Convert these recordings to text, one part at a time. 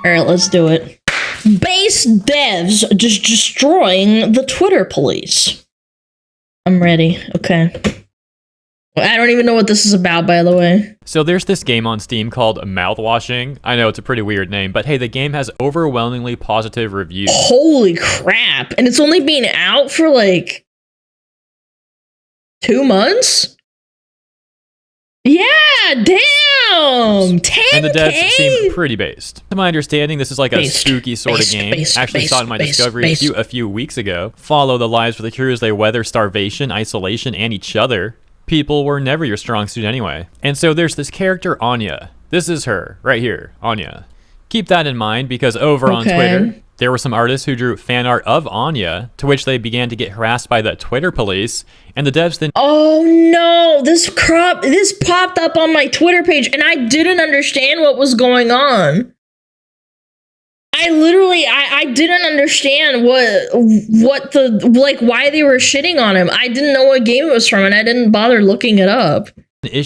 Alright, let's do it. Base devs just destroying the Twitter police. I'm ready. Okay. I don't even know what this is about, by the way. So there's this game on Steam called Mouthwashing. I know it's a pretty weird name, but hey, the game has overwhelmingly positive reviews. Holy crap. And it's only been out for like 2 months? Yeah, damn! 10K? And the devs seem pretty based. To my understanding, this is like a spooky sort of game. Actually saw it in my discovery a few weeks ago. Follow the lives of the crew as they weather starvation, isolation, and each other. People were never your strong suit anyway. And so there's this character, Anya. This is her, right here, Anya. Keep that in mind because over on Twitter, there were some artists who drew fan art of Anya, to which they began to get harassed by the Twitter police, and the devs then— Oh no, this popped up on my Twitter page, and I didn't understand what was going on. I didn't understand what the, like, why they were shitting on him. I didn't know what game it was from, and I didn't bother looking it up.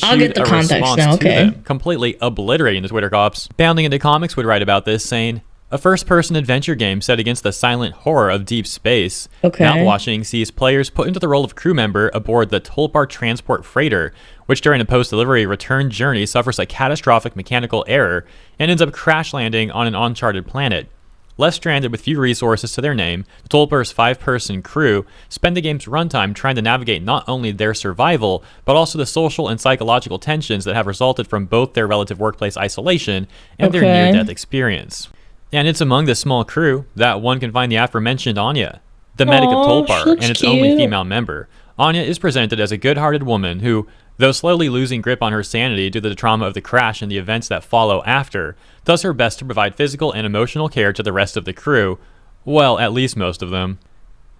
I'll get the context now, okay. Completely obliterating the Twitter cops. Bounding into Comics would write about this, saying, a first-person adventure game set against the silent horror of deep space. Mouthwashing sees players put into the role of crew member aboard the Tulpar transport freighter, which during a post-delivery return journey suffers a catastrophic mechanical error and ends up crash landing on an uncharted planet. Left stranded with few resources to their name, the Tulpar's 5-person crew spend the game's runtime trying to navigate not only their survival, but also the social and psychological tensions that have resulted from both their relative workplace isolation and their near-death experience. And it's among this small crew that one can find the aforementioned Anya, the medic of Tulpar and its only female member. Anya is presented as a good-hearted woman who, though slowly losing grip on her sanity due to the trauma of the crash and the events that follow after, does her best to provide physical and emotional care to the rest of the crew. Well, at least most of them.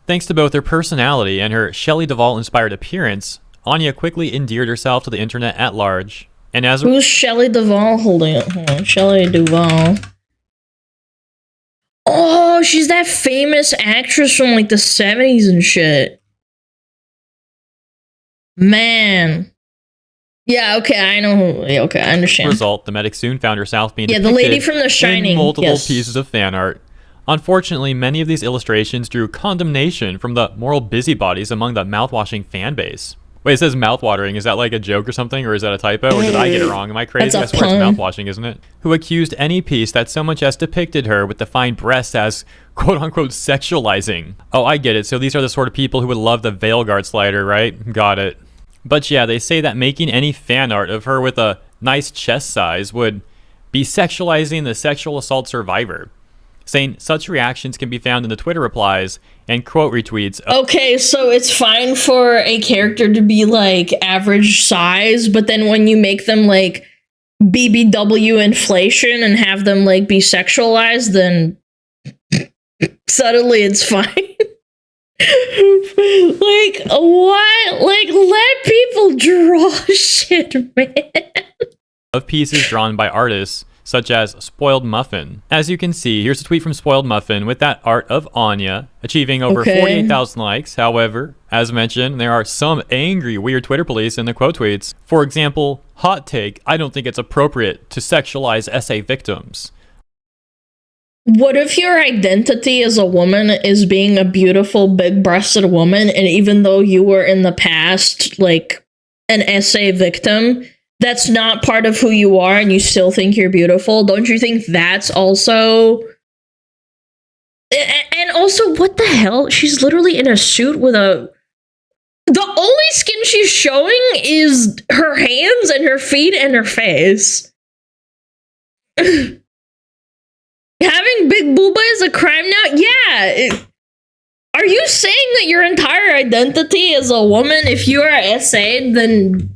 Thanks to both her personality and her Shelley Duvall-inspired appearance, Anya quickly endeared herself to the internet at large. And as Who's Shelley Duvall? Hold on. Shelley Duvall. Oh, she's that famous actress from like the 70s and shit. Man. Yeah, okay, I know who. Yeah, okay, I understand. Result, the medic soon found herself being the lady from The Shining. In multiple pieces of fan art. Unfortunately, many of these illustrations drew condemnation from the moral busybodies among the mouthwashing fan base. Wait, it says mouthwatering. Is that like a joke or something, or is that a typo, or did I get it wrong? Am I crazy? I swear it's mouthwashing, isn't it? Who accused any piece that so much as depicted her with defined breasts as quote-unquote sexualizing. Oh, I get it. So these are the sort of people who would love the Veilguard slider, right? Got it. But yeah, they say that making any fan art of her with a nice chest size would be sexualizing the sexual assault survivor, saying such reactions can be found in the Twitter replies and quote retweets. Okay, so it's fine for a character to be like average size, but then when you make them like BBW inflation and have them like be sexualized, then suddenly it's fine. Like, what? Like, let people draw shit, man. Of pieces drawn by artists such as Spoiled Muffin. As you can see, here's a tweet from Spoiled Muffin with that art of Anya, achieving over 48,000 likes. However, as mentioned, there are some angry, weird Twitter police in the quote tweets. For example, hot take, I don't think it's appropriate to sexualize SA victims. What if your identity as a woman is being a beautiful, big-breasted woman, and even though you were in the past, like, an SA victim, that's not part of who you are and you still think you're beautiful? Don't you think that's also... And also, what the hell? She's literally in a suit with a... The only skin she's showing is her hands and her feet and her face. Having big booba is a crime now? Yeah. Are you saying that your entire identity as a woman, if you are SA, then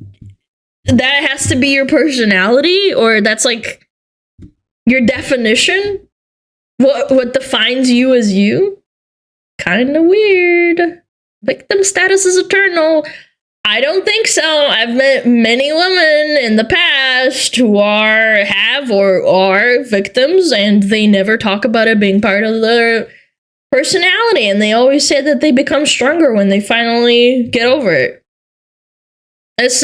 that has to be your personality? Or that's like your definition? What defines you as you? Kind of weird. Victim status is eternal. I don't think so. I've met many women in the past who have or are victims, and they never talk about it being part of their personality, and they always say that they become stronger when they finally get over it. It's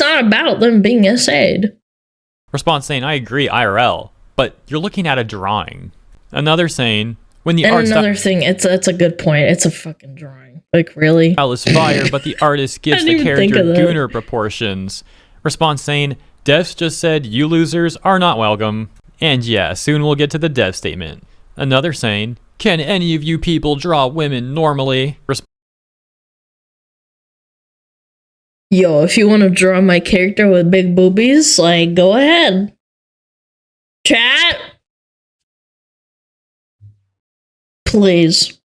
not about them being essayed. Response saying, I agree IRL, but you're looking at a drawing. Another saying, when the art another thing, it's a good point. It's a fucking drawing. Like, really? style is fire, but the artist gives the character gooner proportions. Response saying, devs just said you losers are not welcome. And yeah, soon we'll get to the dev statement. Another saying, can any of you people draw women normally? Yo, if you want to draw my character with big boobies, like, go ahead. Chat. Please.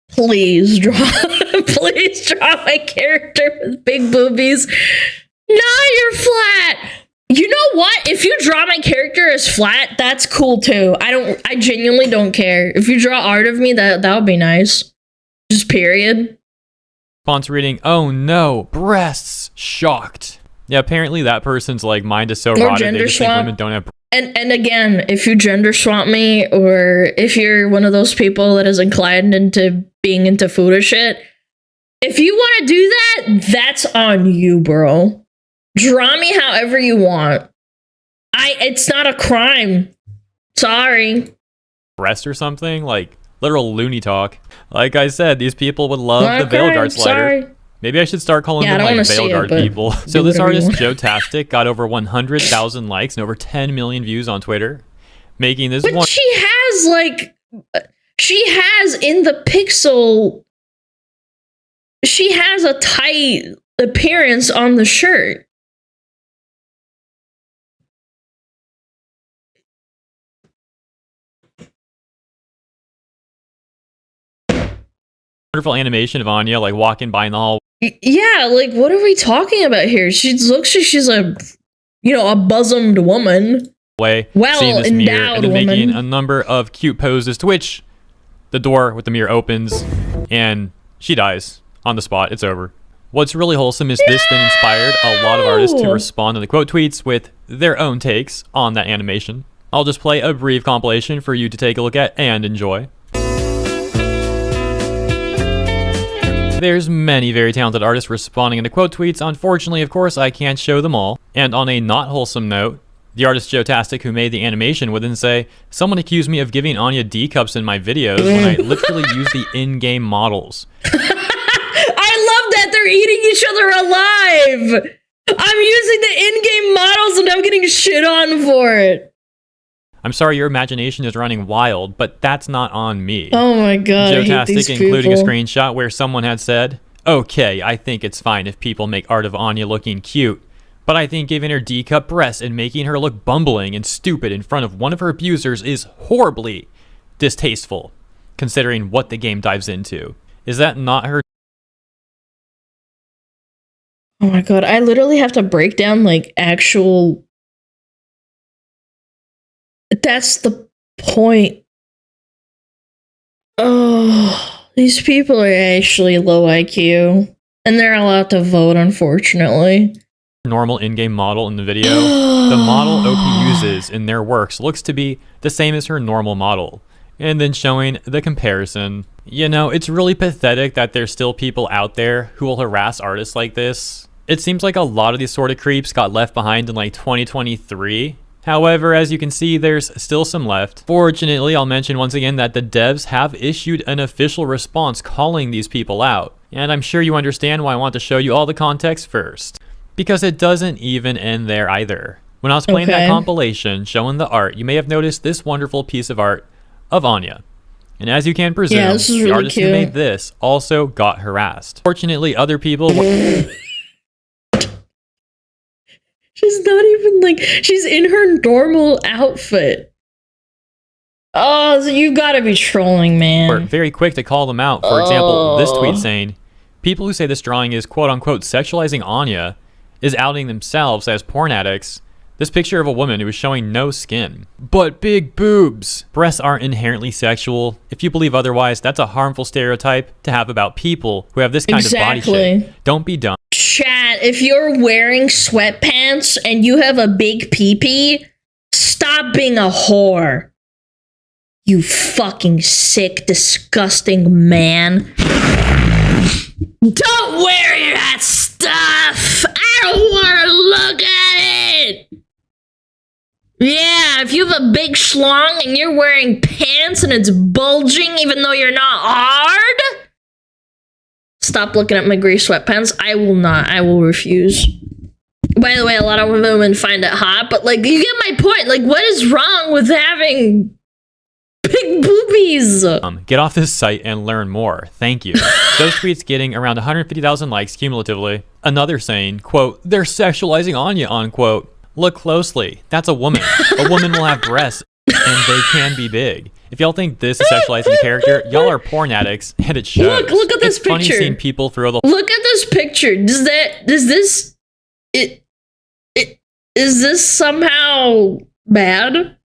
Please draw my character with big boobies. No, you're flat. You know what? If you draw my character as flat, that's cool too. I genuinely don't care. If you draw art of me, that would be nice. Just period. Response reading, oh no, breasts, shocked. Yeah, apparently that person's like mind is so rotted they just think women don't have. And again, if you gender swap me, or if you're one of those people that is inclined into being into food shit, if you want to do that, that's on you, bro. Draw me however you want. It's not a crime. Sorry. Breast or something? Like literal loony talk. Like I said, these people would love the Veil Guard slider. Sorry. Maybe I should start calling them like Veil Guard people. So this artist, Joe Tastic, got over 100,000 likes and over 10 million views on Twitter, making this one. She has in the pixel, she has a tight appearance on the shirt. Wonderful animation of Anya like walking by in the hall. Yeah, like what are we talking about here? She looks like she's a bosomed woman. Seeing this mirror and then woman. making a number of cute poses, to which the door with the mirror opens and she dies on the spot. It's over. What's really wholesome is this then inspired a lot of artists to respond to the quote tweets with their own takes on that animation. I'll just play a brief compilation for you to take a look at and enjoy. There's many very talented artists responding into quote tweets. Unfortunately, of course, I can't show them all. And on a not wholesome note, the artist Joe Tastic, who made the animation, would then say, someone accused me of giving Anya D cups in my videos when I literally use the in-game models. I love that they're eating each other alive. I'm using the in-game models and I'm getting shit on for it. I'm sorry, your imagination is running wild, but that's not on me. Oh my god, Joe I hate these Tastic including people. a screenshot where someone had said, okay, I think it's fine if people make art of Anya looking cute, but I think giving her D-cup breasts and making her look bumbling and stupid in front of one of her abusers is horribly distasteful, considering what the game dives into. Is that not her? Oh my god, I literally have to break down like actual... That's the point. Oh, these people are actually low IQ. And they're allowed to vote, unfortunately. Normal in-game model in the video, the model OP uses in their works looks to be the same as her normal model. And then showing the comparison. You know, it's really pathetic that there's still people out there who will harass artists like this. It seems like a lot of these sort of creeps got left behind in like 2023. However, as you can see, there's still some left. Fortunately, I'll mention once again that the devs have issued an official response calling these people out. And I'm sure you understand why I want to show you all the context first. Because it doesn't even end there either. When I was playing that compilation showing the art, you may have noticed this wonderful piece of art of Anya. And as you can presume, the artist who made this also got harassed. Fortunately, other people... She's not even like, she's in her normal outfit. Oh, so you've got to be trolling, man. We're very quick to call them out. For example, this tweet saying, people who say this drawing is quote-unquote sexualizing Anya is outing themselves as porn addicts. This picture of a woman who is showing no skin, but big boobs. Breasts aren't inherently sexual. If you believe otherwise, that's a harmful stereotype to have about people who have this kind of body shape. Don't be dumb. Chat, if you're wearing sweatpants and you have a big pee-pee, stop being a whore. You fucking sick, disgusting man. Don't wear that stuff! I don't want to look at it! Yeah, if you have a big schlong and you're wearing pants and it's bulging even though you're not hard, stop looking at my gray sweatpants. I will not. I will refuse. By the way, a lot of women find it hot, but like, you get my point. Like, what is wrong with having big boobies? Get off this site and learn more. Thank you. Those tweets getting around 150,000 likes cumulatively. Another saying, quote, they're sexualizing Anya, unquote. Look closely. That's a woman. A woman will have breasts, and they can be big. If y'all think this is sexualizing a character, y'all are porn addicts, and it shows. Look at this picture. It's funny seeing people throw the... Look at this picture. Is this somehow bad?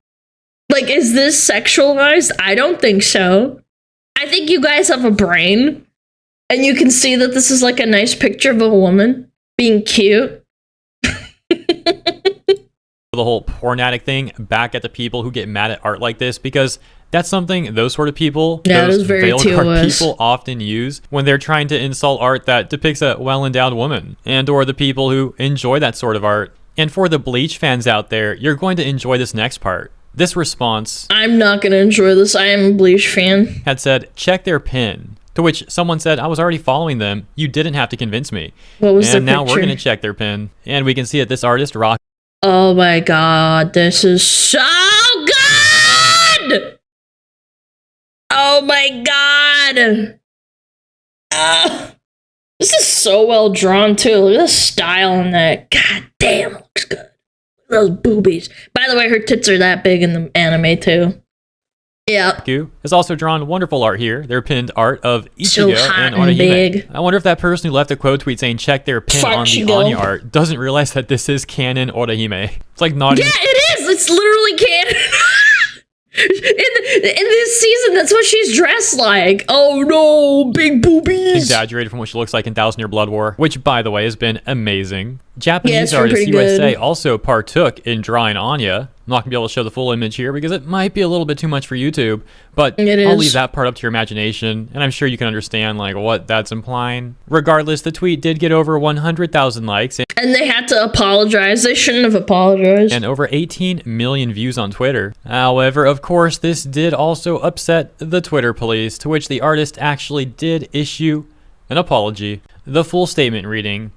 Like, is this sexualized? I don't think so. I think you guys have a brain, and you can see that this is like a nice picture of a woman being cute. The whole porn addict thing back at the people who get mad at art like this, because that's something those sort of people, those veiled art people often use when they're trying to insult art that depicts a well-endowed woman, and or the people who enjoy that sort of art. And for the Bleach fans out there, you're going to enjoy this next part. This response, I'm not going to enjoy this. I am a Bleach fan, had said, check their pin. To which someone said, I was already following them. You didn't have to convince me. What was and the now picture? We're going to check their pin. And we can see that this artist rock. Oh my god, this is so good! Oh my god! This is so well drawn too. Look at the style in that. God damn, it looks good. Those boobies. By the way, her tits are that big in the anime too. Yeah. Has also drawn wonderful art here. Their pinned art of So Ichigo hot and and Orihime. big. I wonder if that person who left a quote tweet saying check their pin on the Anya art doesn't realize that this is canon Orihime. It's like not. Yeah, it is. It's literally canon. In this season, that's what she's dressed like. Oh no, big boobies. Exaggerated from what she looks like in 1,000 Year Blood War, which, by the way, has been amazing. Japanese Yeah, artist USA good. also partook in drawing Anya. I'm not going to be able to show the full image here because it might be a little bit too much for YouTube, but I'll leave that part up to your imagination, and I'm sure you can understand like what that's implying. Regardless, the tweet did get over 100,000 likes. And they had to apologize. They shouldn't have apologized. And over 18 million views on Twitter. However, of course, this did also upset the Twitter police, to which the artist actually did issue an apology. The full statement reading,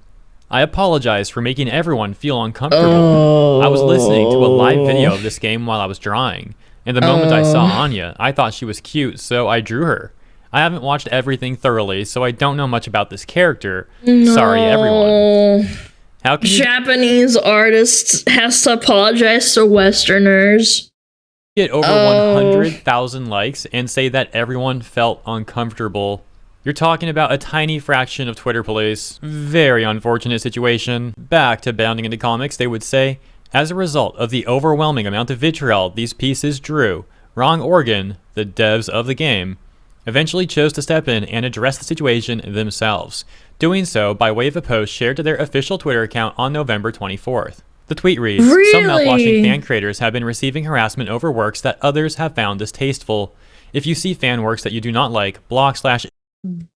I apologize for making everyone feel uncomfortable. I was listening to a live video of this game while I was drawing, and the moment I saw Anya, I thought she was cute, so I drew her. I haven't watched everything thoroughly, so I don't know much about this character. No. Sorry, everyone. How can Japanese artists has to apologize to Westerners. Get over 100,000 likes and say that everyone felt uncomfortable? You're talking about a tiny fraction of Twitter police. Very unfortunate situation. Back to bounding into comics, they would say, as a result of the overwhelming amount of vitriol these pieces drew, Wrong Organ, the devs of the game, eventually chose to step in and address the situation themselves, doing so by way of a post shared to their official Twitter account on November 24th. The tweet reads, Some mouthwashing fan creators have been receiving harassment over works that others have found distasteful. If you see fan works that you do not like,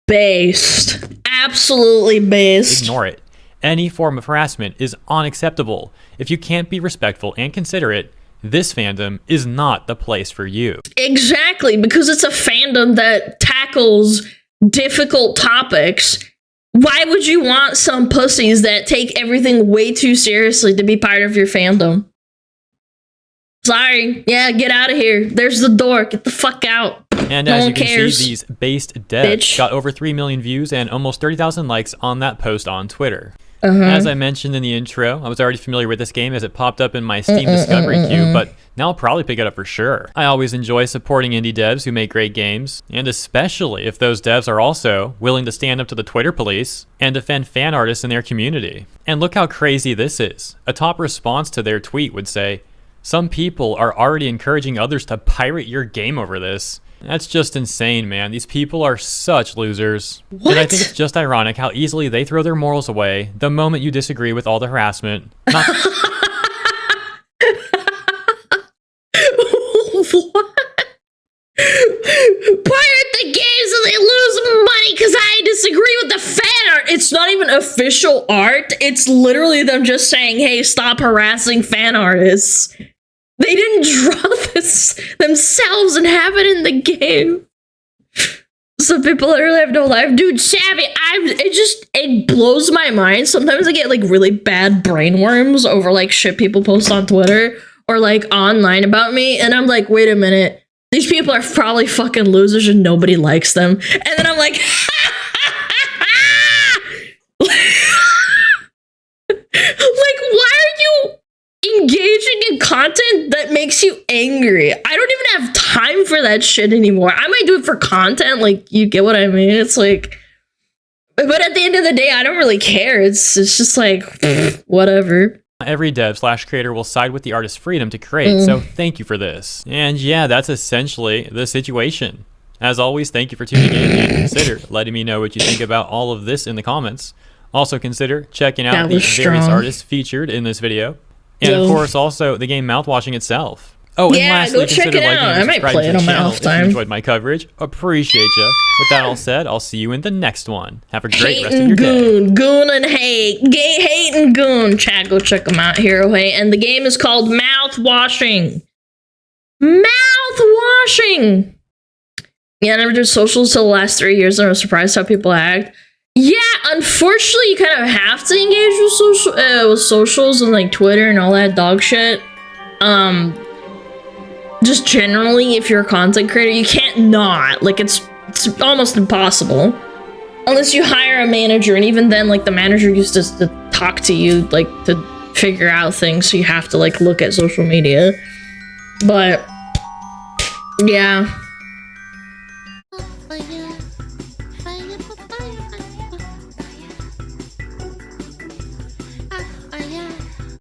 based. Absolutely based. Ignore it. Any form of harassment is unacceptable. If you can't be respectful and considerate, this fandom is not the place for you. Exactly, because it's a fandom that tackles difficult topics. Why would you want some pussies that take everything way too seriously to be part of your fandom? Sorry. Yeah, get out of here. There's the door. Get the fuck out. And no as you one can cares. see, these based devs got over 3 million views and almost 30,000 likes on that post on Twitter. As I mentioned in the intro, I was already familiar with this game as it popped up in my Steam Discovery queue, but now I'll probably pick it up for sure. I always enjoy supporting indie devs who make great games, and especially if those devs are also willing to stand up to the Twitter police and defend fan artists in their community. And look how crazy this is. A top response to their tweet would say, some people are already encouraging others to pirate your game over this. That's just insane, man. These people are such losers. What? And I think it's just ironic how easily they throw their morals away the moment you disagree with all the harassment. Not What? it's not even official art. It's literally them just saying, hey, stop harassing fan artists. They didn't draw this themselves and have it in the game. Some people literally have no life. Dude, Savvy, it blows my mind. Sometimes I get like really bad brain worms over like shit people post on Twitter or like online about me. And I'm like, wait a minute. These people are probably fucking losers and nobody likes them. And then I'm like, like, why are you engaging in content that makes you angry? I don't even have time for that shit anymore. I might do it for content, like, you get what I mean? It's like, but at the end of the day, I don't really care. It's just like, whatever. Every dev/creator will side with the artist's freedom to create, so thank you for this. And yeah, that's essentially the situation. As always, thank you for tuning in, and consider letting me know what you think about all of this in the comments. Also consider checking out the various artists featured in this video. And of course, also the game Mouthwashing itself. Oh, and lastly, consider liking and subscribing to the channel if you enjoyed my coverage. Appreciate ya. With that all said, I'll see you in the next one. Have a great rest of your day. Goon and hate. Hate and goon. Chat, go check them out, Hero Hate. And the game is called Mouthwashing. Mouthwashing. Yeah, I never did socials till the last 3 years, and I was surprised how people act. Yeah, unfortunately, you kind of have to engage with socials and like Twitter and all that dog shit. Just generally, if you're a content creator, you can't not. Like, it's almost impossible. Unless you hire a manager, and even then, like, the manager used to talk to you, like, to figure out things, so you have to, like, look at social media. But, yeah.